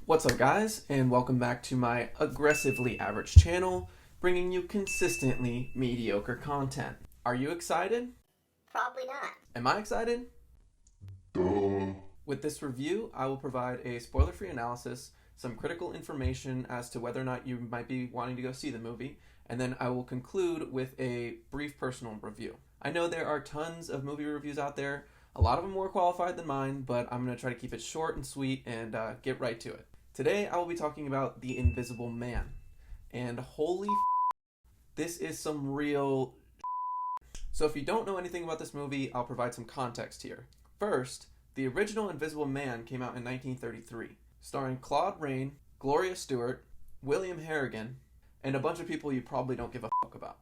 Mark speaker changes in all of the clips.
Speaker 1: What's up guys, and welcome back to my aggressively average channel, bringing you consistently mediocre content. Are you excited?
Speaker 2: Probably not.
Speaker 1: Am I excited?
Speaker 3: Duh.
Speaker 1: With this review, I will provide a spoiler-free analysis, some critical information as to whether or not you might be wanting to go see the movie, and then I will conclude with a brief personal review. I know there are tons of movie reviews out there, a lot of them more qualified than mine, but I'm going to try to keep it short and sweet and get right to it. Today, I will be talking about The Invisible Man. And holy this is some real So if you don't know anything about this movie, I'll provide some context here. First, the original Invisible Man came out in 1933, starring Claude Rains, Gloria Stewart, William Harrigan, and a bunch of people you probably don't give a fuck about.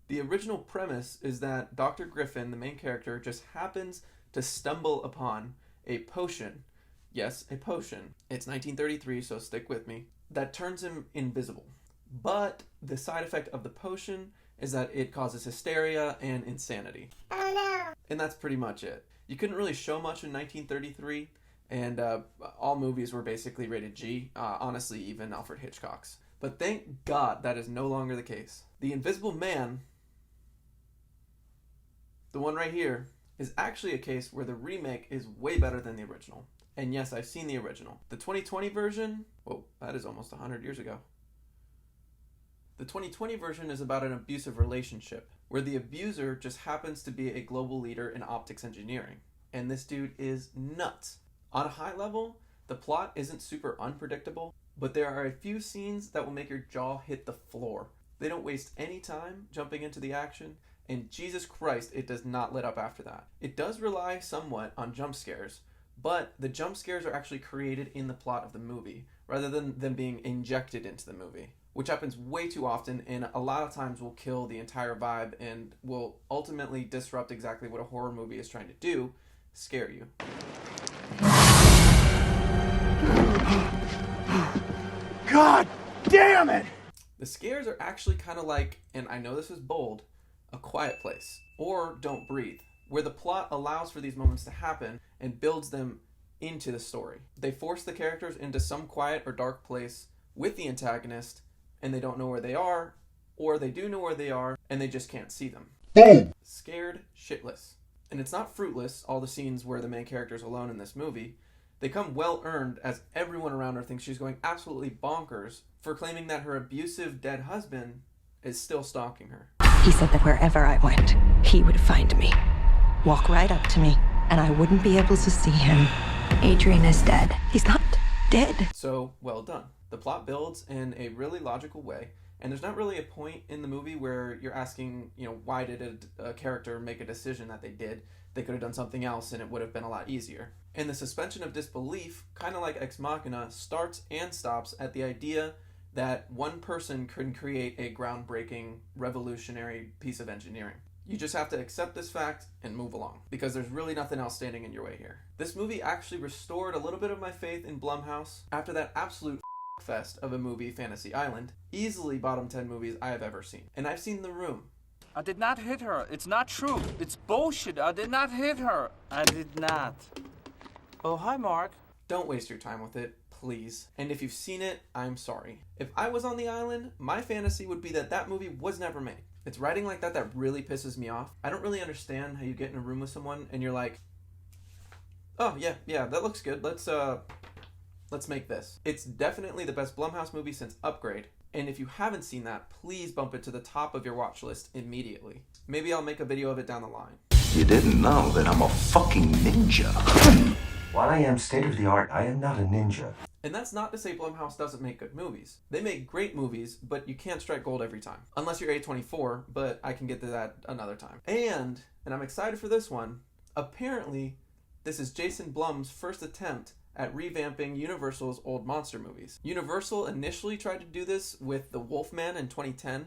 Speaker 1: The original premise is that Dr. Griffin, the main character, just happens to stumble upon a potion. Yes, a potion. It's 1933, so stick with me. That turns him invisible. But the side effect of the potion is that it causes hysteria and insanity.
Speaker 2: Oh no.
Speaker 1: And that's pretty much it. You couldn't really show much in 1933, and all movies were basically rated G. Honestly, even Alfred Hitchcock's. But thank God that is no longer the case. The Invisible Man, the one right here, is actually a case where the remake is way better than the original. And yes, I've seen the original. The 2020 version, whoa, that is almost 100 years ago. The 2020 version is about an abusive relationship, where the abuser just happens to be a global leader in optics engineering. And this dude is nuts. On a high level, the plot isn't super unpredictable, but there are a few scenes that will make your jaw hit the floor. They don't waste any time jumping into the action, and Jesus Christ, it does not let up after that. It does rely somewhat on jump scares, but the jump scares are actually created in the plot of the movie, rather than them being injected into the movie, which happens way too often and a lot of times will kill the entire vibe and will ultimately disrupt exactly what a horror movie is trying to do, scare you.
Speaker 3: God damn it!
Speaker 1: The scares are actually kind of like, and I know this is bold, A Quiet Place, or Don't Breathe, where the plot allows for these moments to happen and builds them into the story. They force the characters into some quiet or dark place with the antagonist, and they don't know where they are, or they do know where they are, and they just can't see them.
Speaker 3: Boom!
Speaker 1: Scared shitless. And it's not fruitless, all the scenes where the main character is alone in this movie. They come well earned, as everyone around her thinks she's going absolutely bonkers for claiming that her abusive dead husband is still stalking her.
Speaker 4: He said that wherever I went, he would find me, walk right up to me, and I wouldn't be able to see him. Adrian is dead. He's not dead.
Speaker 1: So, well done. The plot builds in a really logical way, and there's not really a point in the movie where you're asking, why did a character make a decision that they did? They could have done something else and it would have been a lot easier. And the suspension of disbelief, kind of like Ex Machina, starts and stops at the idea that one person can create a groundbreaking, revolutionary piece of engineering. You just have to accept this fact and move along, because there's really nothing else standing in your way here. This movie actually restored a little bit of my faith in Blumhouse after that absolute fest of a movie, Fantasy Island. Easily bottom 10 movies I have ever seen. And I've seen The Room.
Speaker 5: I did not hit her. It's not true. It's bullshit. I did not hit her. I did not. Oh, hi, Mark.
Speaker 1: Don't waste your time with it, please. And if you've seen it, I'm sorry. If I was on the island, my fantasy would be that that movie was never made. It's writing like that really pisses me off. I don't really understand how you get in a room with someone and you're like, oh, yeah, that looks good. Let's make this. It's definitely the best Blumhouse movie since Upgrade. And if you haven't seen that, please bump it to the top of your watch list immediately. Maybe I'll make a video of it down the line.
Speaker 6: You didn't know that I'm a fucking ninja.
Speaker 7: While I am state-of-the-art, I am not a ninja.
Speaker 1: And that's not to say Blumhouse doesn't make good movies. They make great movies, but you can't strike gold every time. Unless you're A24, but I can get to that another time. And I'm excited for this one, apparently this is Jason Blum's first attempt at revamping Universal's old monster movies. Universal initially tried to do this with The Wolfman in 2010,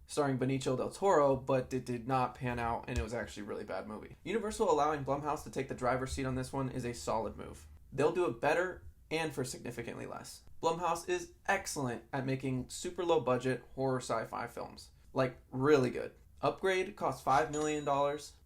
Speaker 1: starring Benicio del Toro, but it did not pan out and it was actually a really bad movie. Universal allowing Blumhouse to take the driver's seat on this one is a solid move. They'll do it better and for significantly less. Blumhouse is excellent at making super low budget horror sci-fi films. Like, really good. Upgrade cost $5 million.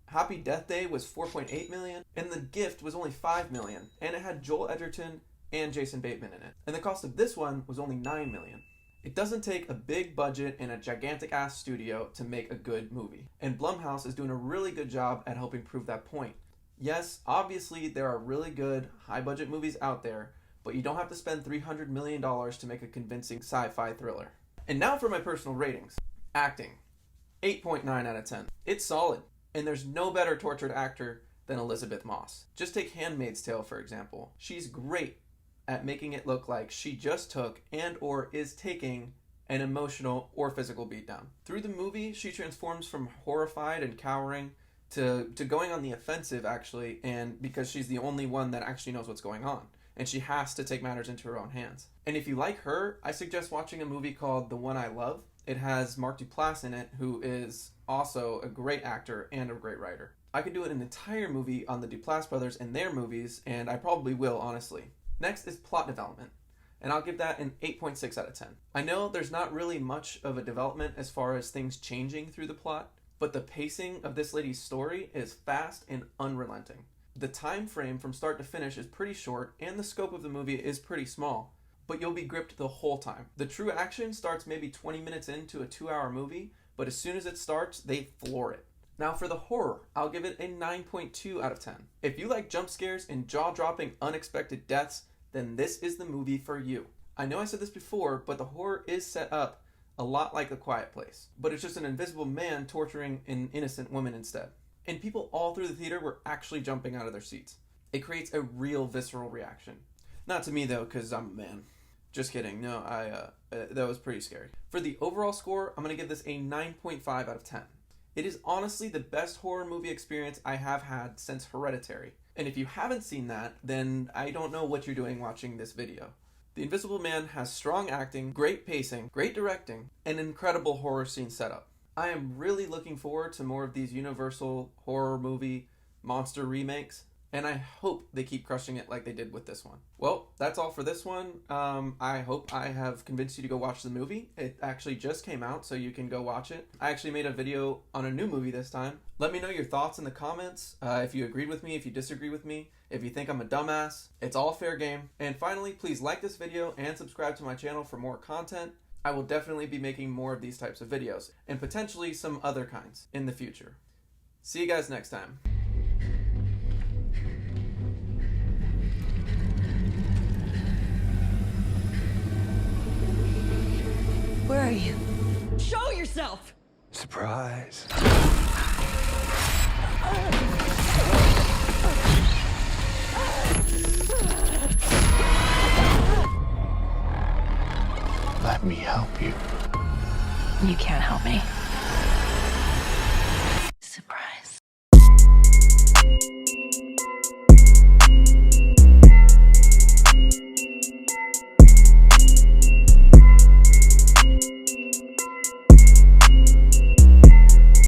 Speaker 1: Happy Death Day was $4.8 million, and The Gift was only $5 million, and it had Joel Edgerton and Jason Bateman in it. And the cost of this one was only $9 million. It doesn't take a big budget and a gigantic ass studio to make a good movie. And Blumhouse is doing a really good job at helping prove that point. Yes, obviously there are really good, high budget movies out there, but you don't have to spend $300 million to make a convincing sci-fi thriller. And now for my personal ratings. Acting. 8.9 out of 10. It's solid, and there's no better tortured actor than Elizabeth Moss. Just take Handmaid's Tale, for example. She's great at making it look like she just took and or is taking an emotional or physical beatdown. Through the movie, she transforms from horrified and cowering to going on the offensive, actually, and because she's the only one that actually knows what's going on. And she has to take matters into her own hands. And if you like her, I suggest watching a movie called The One I Love. It has Mark Duplass in it, who is also a great actor and a great writer. I could do an entire movie on the Duplass brothers and their movies, and I probably will, honestly. Next is plot development, and I'll give that an 8.6 out of 10. I know there's not really much of a development as far as things changing through the plot, but the pacing of this lady's story is fast and unrelenting. The time frame from start to finish is pretty short, and the scope of the movie is pretty small, but you'll be gripped the whole time. The true action starts maybe 20 minutes into a 2-hour movie, but as soon as it starts, they floor it. Now for the horror, I'll give it a 9.2 out of 10. If you like jump scares and jaw-dropping unexpected deaths, then this is the movie for you. I know I said this before, but the horror is set up a lot like A Quiet Place, but it's just an invisible man torturing an innocent woman instead. And people all through the theater were actually jumping out of their seats. It creates a real visceral reaction. Not to me though, because I'm a man. Just kidding. No, that was pretty scary. For the overall score, I'm going to give this a 9.5 out of 10. It is honestly the best horror movie experience I have had since Hereditary. And if you haven't seen that, then I don't know what you're doing watching this video. The Invisible Man has strong acting, great pacing, great directing, and incredible horror scene setup. I am really looking forward to more of these Universal horror movie monster remakes, and I hope they keep crushing it like they did with this one. Well, that's all for this one. I hope I have convinced you to go watch the movie. It actually just came out, so you can go watch it. I actually made a video on a new movie this time. Let me know your thoughts in the comments, if you agreed with me, if you disagree with me, if you think I'm a dumbass. It's all fair game. And finally, please like this video and subscribe to my channel for more content. I will definitely be making more of these types of videos, and potentially some other kinds in the future. See you guys next time.
Speaker 4: Where are you? Show yourself!
Speaker 7: Surprise.
Speaker 3: Let me help you.
Speaker 4: You can't help me.